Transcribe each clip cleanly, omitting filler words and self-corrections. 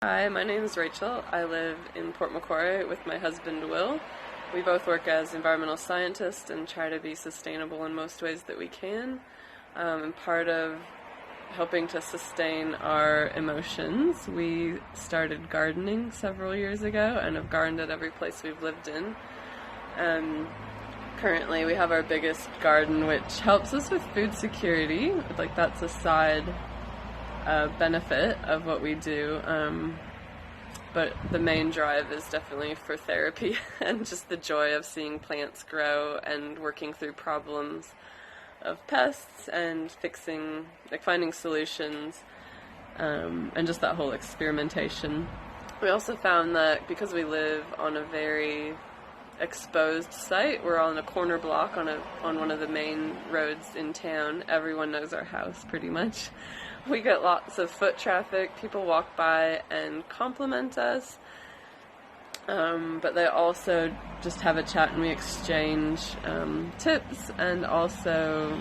Hi, my name is Rachel. I live in Port Macquarie with my husband Will. We both work as environmental scientists and try to be sustainable in most ways that we can. And part of helping to sustain our emotions, we started gardening several years ago and have gardened at every place we've lived in. Currently we have our biggest garden, which helps us with food security. Like, that's a side benefit of what we do, but the main drive is definitely for therapy and just the joy of seeing plants grow and working through problems of pests and finding solutions, and just that whole experimentation. We also found that because we live on a very exposed site, we're on a corner block on one of the main roads in town. Everyone knows our house pretty much. We get lots of foot traffic. People walk by and compliment us, but they also just have a chat and we exchange tips and also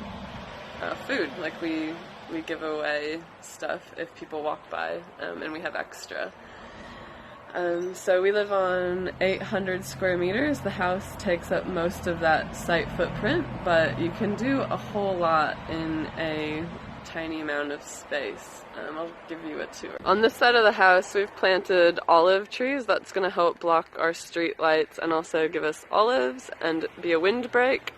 food. Like, we give away stuff if people walk by, and we have extra. So we live on 800 square meters. The house takes up most of that site footprint, but you can do a whole lot in a tiny amount of space. I'll give you a tour. On this side of the house, we've planted olive trees. That's going to help block our street lights and also give us olives and be a windbreak.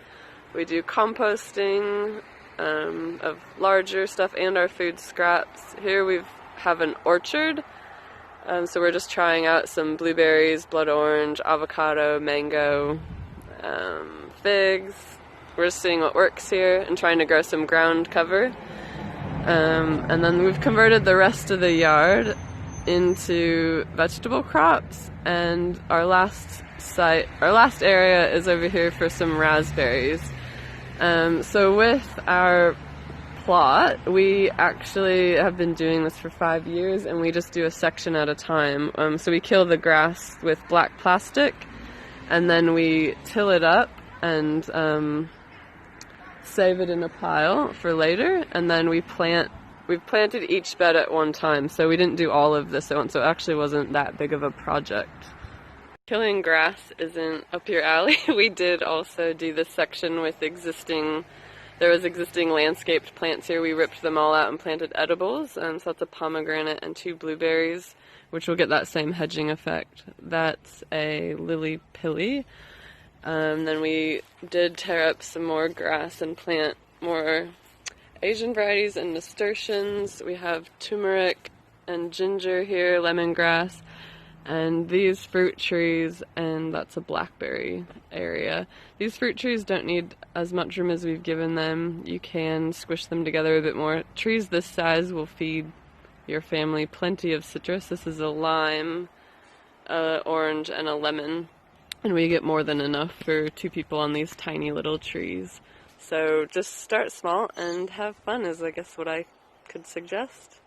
We do composting of larger stuff and our food scraps. Here we have an orchard. So we're just trying out some blueberries, blood orange, avocado, mango, figs. We're just seeing what works here and trying to grow some ground cover. And then we've converted the rest of the yard into vegetable crops, and our last area is over here for some raspberries. So with our plot, we actually have been doing this for 5 years, and we just do a section at a time. So we kill the grass with black plastic, and then we till it up and save it in a pile for later, and then we've planted each bed at one time, so we didn't do all of this at once, so it actually wasn't that big of a project. Killing grass isn't up your alley. We did also do this section with there was existing landscaped plants here. We ripped them all out and planted edibles, so that's a pomegranate and 2 blueberries, which will get that same hedging effect. That's a lily pilly. Then we did tear up some more grass and plant more Asian varieties and nasturtiums. We have turmeric and ginger here, lemongrass, and these fruit trees, and that's a blackberry area. These fruit trees don't need as much room as we've given them. You can squish them together a bit more. Trees this size will feed your family plenty of citrus. This is a lime, orange, and a lemon. And we get more than enough for 2 people on these tiny little trees. So just start small and have fun is, I guess, what I could suggest.